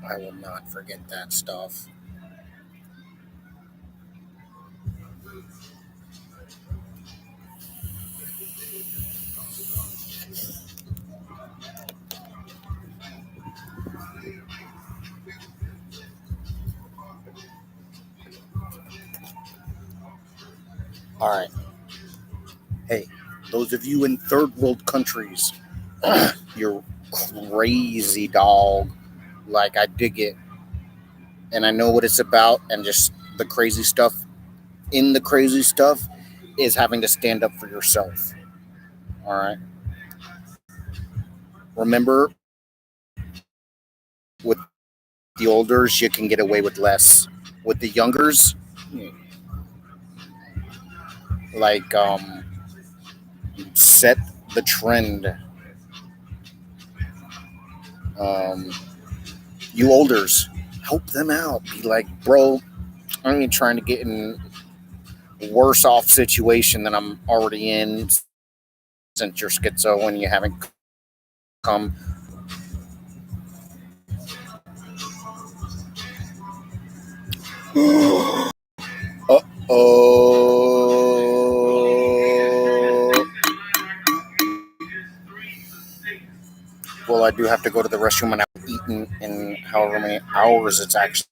I will not forget that stuff. All right. Hey, those of you in third world countries, you're crazy, dog. Like, I dig it. And I know what it's about. And just the crazy stuff in the crazy stuff is having to stand up for yourself. All right. Remember, with the olders, you can get away with less. With the youngers, like, set the trend. Um, you olders, help them out. Be like, bro, I ain't trying to get in a worse off situation than I'm already in since you're schizo and you haven't come. Uh oh. Well, I do have to go to the restroom and I've eaten in however many hours it's actually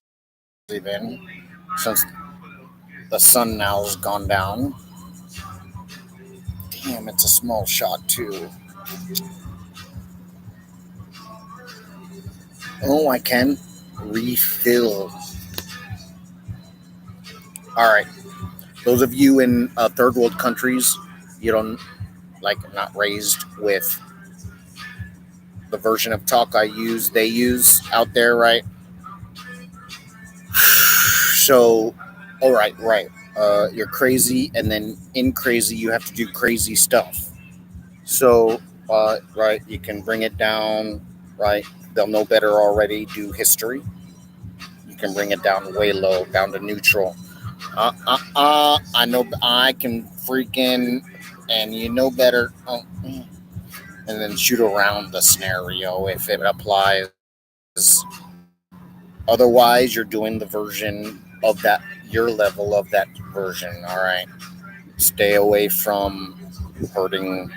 been since the sun now has gone down. Damn, it's a small shot too. Oh, I can refill. All right. Those of you in third world countries, you don't like not raised with the version of talk they use out there, right? So, all right, right. You're crazy, and then in crazy, you have to do crazy stuff. So, right, you can bring it down, right? They'll know better already. Do history. You can bring it down way low, down to neutral. I know I can freaking, and you know better. And then shoot around the scenario if it applies. Otherwise, you're doing the version of that, your level of that version. All right. Stay away from hurting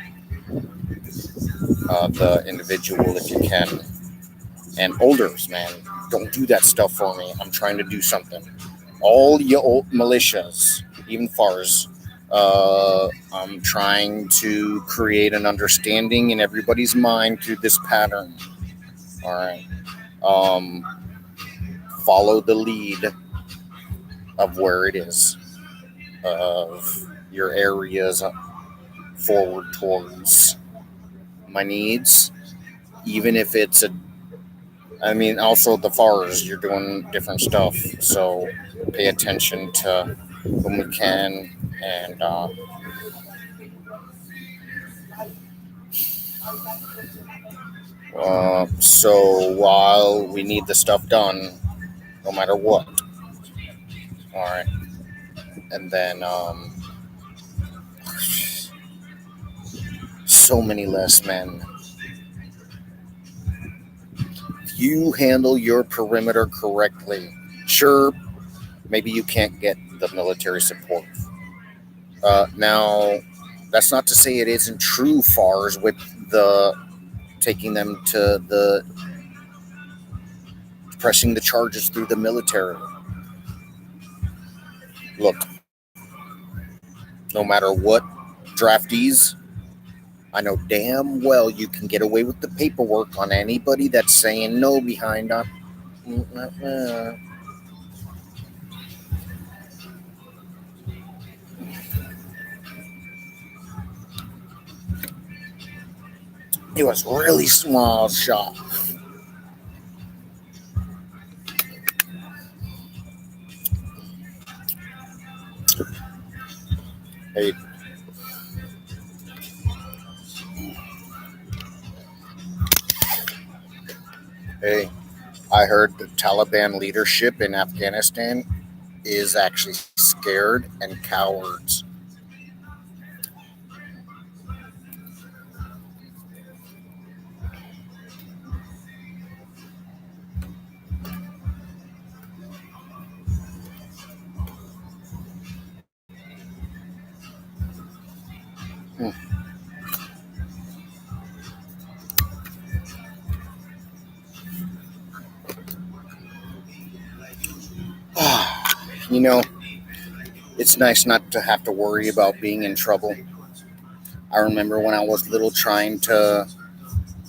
the individual if you can. And olders, man, don't do that stuff for me. I'm trying to do something. All your old militias, even FARS, I'm trying to create an understanding in everybody's mind through this pattern. All right. Um, Follow the lead of where it is, of your areas forward towards my needs, even if it's a, I mean, also the FARs, you're doing different stuff. So pay attention to when we can. And so while we need the stuff done, no matter what, all right. And then so many less men. If you handle your perimeter correctly, sure, maybe you can't get the military support. Now, that's not to say it isn't true FARS with the taking them to the pressing the charges through the military. Look, no matter what draftees, I know damn well you can get away with the paperwork on anybody that's saying no behind on. It was really small shot. Hey, hey, I heard the Taliban leadership in Afghanistan is actually scared and cowards. You know, it's nice not to have to worry about being in trouble. I remember when I was little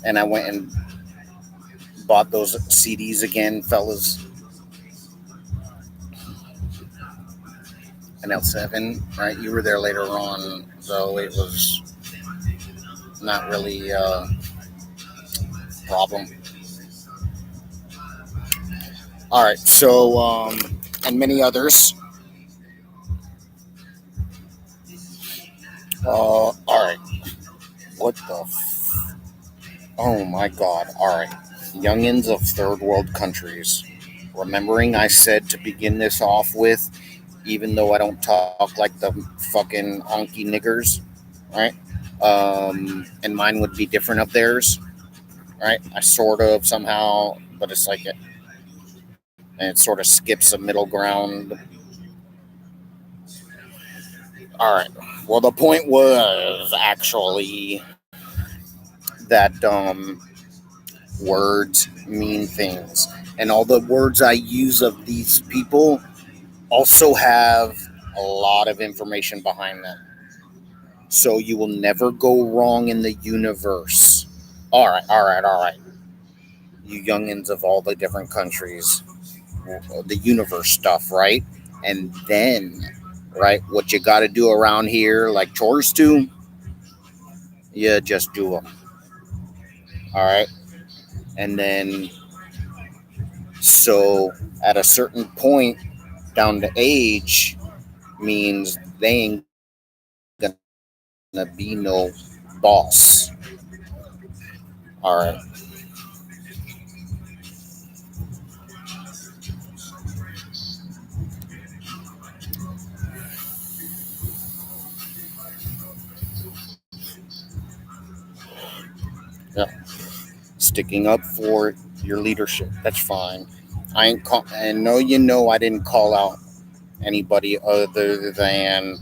and I went and bought those CDs again, fellas. And L7, right? You were there later on, though it was not really a problem. All right, so, and many others. All right, what the oh my god, all right. Youngins of third world countries. Remembering I said to begin this off with, even though I don't talk like the fucking honky niggers, right? And mine would be different of theirs, right? I sort of somehow, but it's like and it sort of skips a middle ground. All right. Well, the point was actually that words mean things, and all the words I use of these people also have a lot of information behind them. So you will never go wrong in the universe. All right, all right, all right. You youngins of all the different countries, the universe stuff, right? And then, right, what you got to do around here, like chores do, you just do them. All right. And then, so at a certain point, down to age, means they ain't gonna be no boss. All right. Yeah. Sticking up for your leadership. That's fine. I ain't and no, I didn't call out anybody other than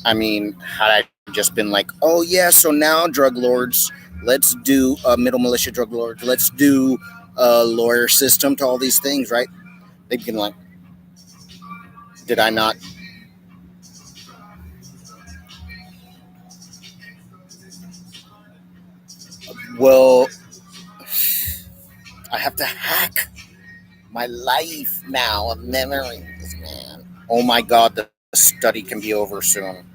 I mean, had I just been like, oh yeah, so now drug lords, let's do middle militia drug lords, let's do a lawyer system to all these things, right? They'd been like, did I not? Well, I have to hack my life now of memories, man. Oh my god, the study can be over soon.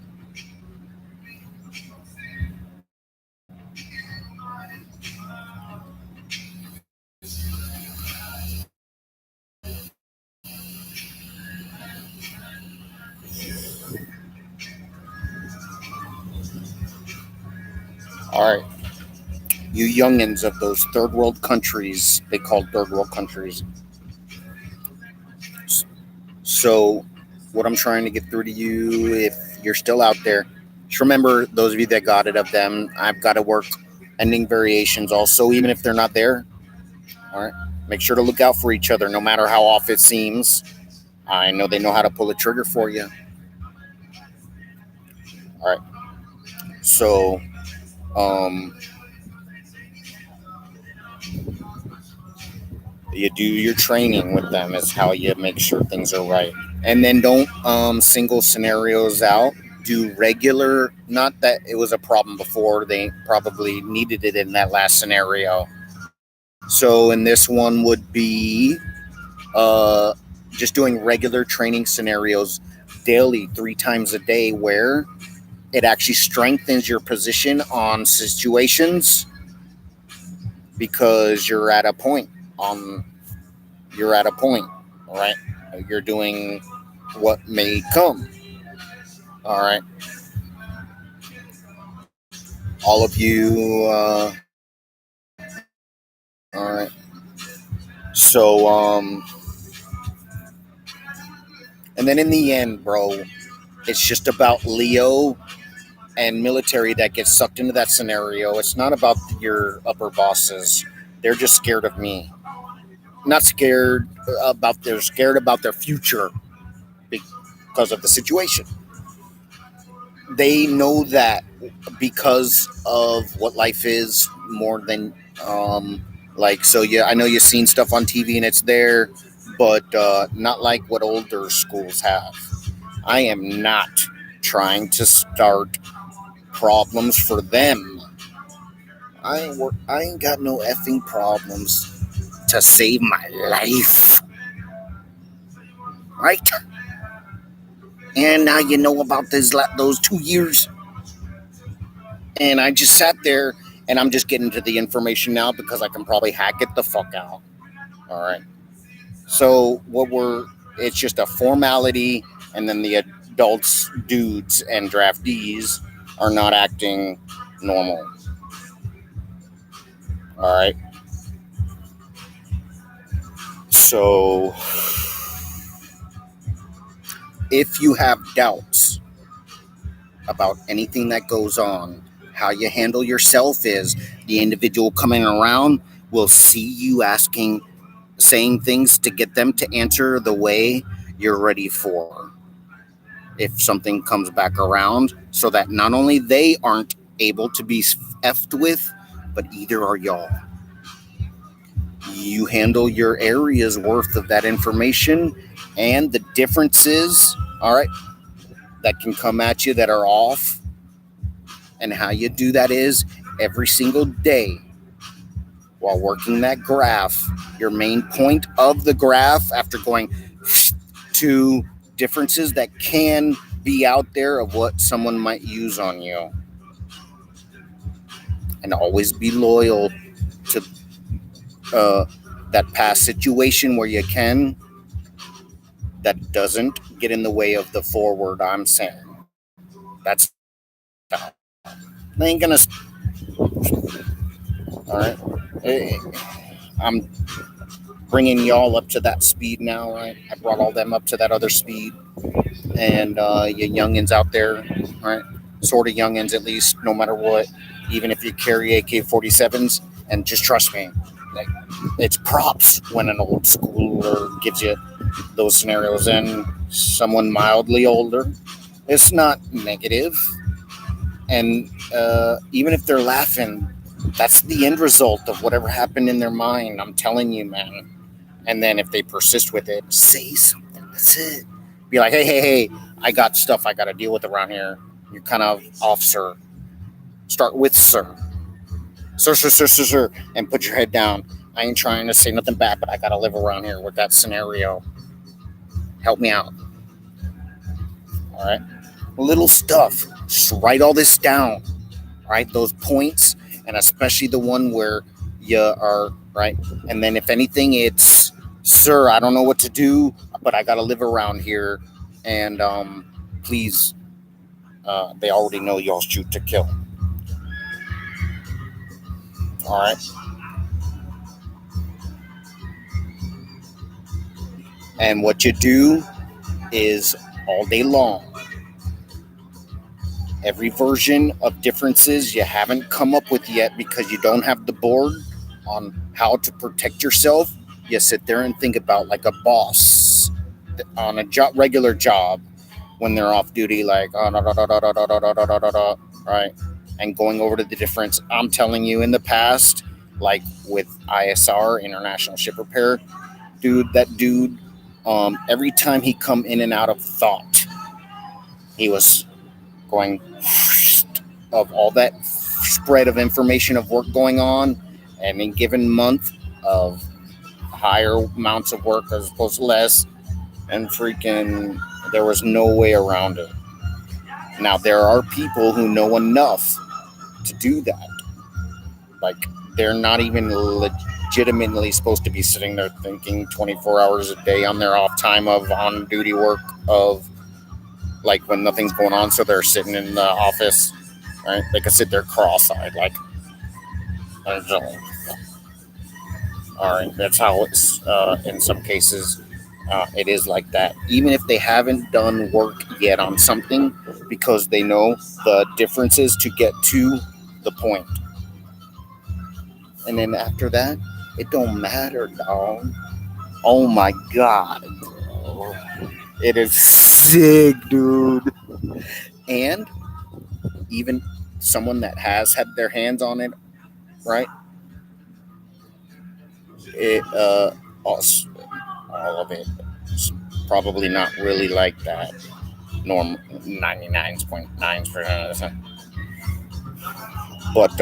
All right, you youngins of those third world countries, they called third world countries. So, what I'm trying to get through to you, if you're still out there, just remember those of you that got it of them. I've got to work ending variations also, even if they're not there. All right, make sure to look out for each other, no matter how off it seems. I know they know how to pull a trigger for you. All right, so um, you do your training with them. Is how you make sure things are right, and then don't single scenarios out. Do regular. Not that it was a problem before. They probably needed it in that last scenario. So in this one would be uh, just doing regular training scenarios daily, 3 times a day, where it actually strengthens your position on situations because you're at a point. Um, you're at a point, all right? You're doing what may come, all right? All of you, all right. So, and then in the end, bro, it's just about Leo and military that gets sucked into that scenario. It's not about your upper bosses. They're just scared of me. Not scared they're scared about their future because of the situation. they know that because of what life is more than like, so yeah, I know you've seen stuff on TV and it's there, but not like what older schools have. I am not trying to start problems for them. I ain't got no effing problems to save my life, right? And now you know about those 2 years. And I just sat there and I'm just getting to the information now because I can probably hack it the fuck out. All right. So it's just a formality, and then the adults, dudes, and draftees are not acting normal. All right. So if you have doubts about anything that goes on, how you handle yourself is the individual coming around will see you saying things to get them to answer the way you're ready for. If something comes back around, so that not only they aren't able to be effed with, but either are y'all. You handle your area's worth of that information and the differences, all right, that can come at you that are off. And how you do that is every single day while working that graph, your main point of the graph, after going to differences that can be out there of what someone might use on you. And always be loyal to that past situation where you can. That doesn't get in the way of the forward I'm saying. That's I ain't gonna. All right, I'm bringing y'all up to that speed now, right? I brought all them up to that other speed, and you youngins out there, right? Sort of youngins, at least, no matter what. Even if you carry AK-47s, and just trust me, like, it's props when an old schooler gives you those scenarios, and someone mildly older, it's not negative. And even if they're laughing, that's the end result of whatever happened in their mind. I'm telling you, man. And then if they persist with it, say something. That's it. Be like, hey, I got stuff I got to deal with around here. You're kind of off, sir. Start with sir. Sir, and put your head down. I ain't trying to say nothing bad, but I got to live around here with that scenario. Help me out. All right. Little stuff. Just write all this down. Right. Those points, and especially the one where you are right. And then if anything, it's, sir, I don't know what to do, but I got to live around here. And please, they already know y'all shoot to kill. All right. And what you do is all day long, every version of differences you haven't come up with yet because you don't have the board on how to protect yourself, you sit there and think about like a boss on a regular job when they're off duty, like, right? And going over to the difference. I'm telling you, in the past, like with ISR, International Ship Repair, that dude, every time he come in and out of thought, he was going of all that spread of information of work going on, and in a given month of higher amounts of work as opposed to less, and freaking there was no way around it. Now there are people who know enough to do that. Like, they're not even legitimately supposed to be sitting there thinking 24 hours a day on their off time of on duty work, of like when nothing's going on, so they're sitting in the office, right? They can sit there cross-eyed, like, all right. That's how it's in some cases. It is like that, even if they haven't done work yet on something, because they know the differences to get to the point. And then after that, it don't matter, dog. Oh my God, bro. It is sick, dude. And even someone that has had their hands on it, right? It all of it is probably not really like that. Norm 99.9% of the time. But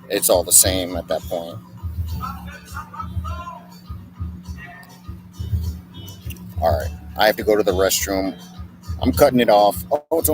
it's all the same at that point. All right, I have to go to the restroom. I'm cutting it off. Oh, it's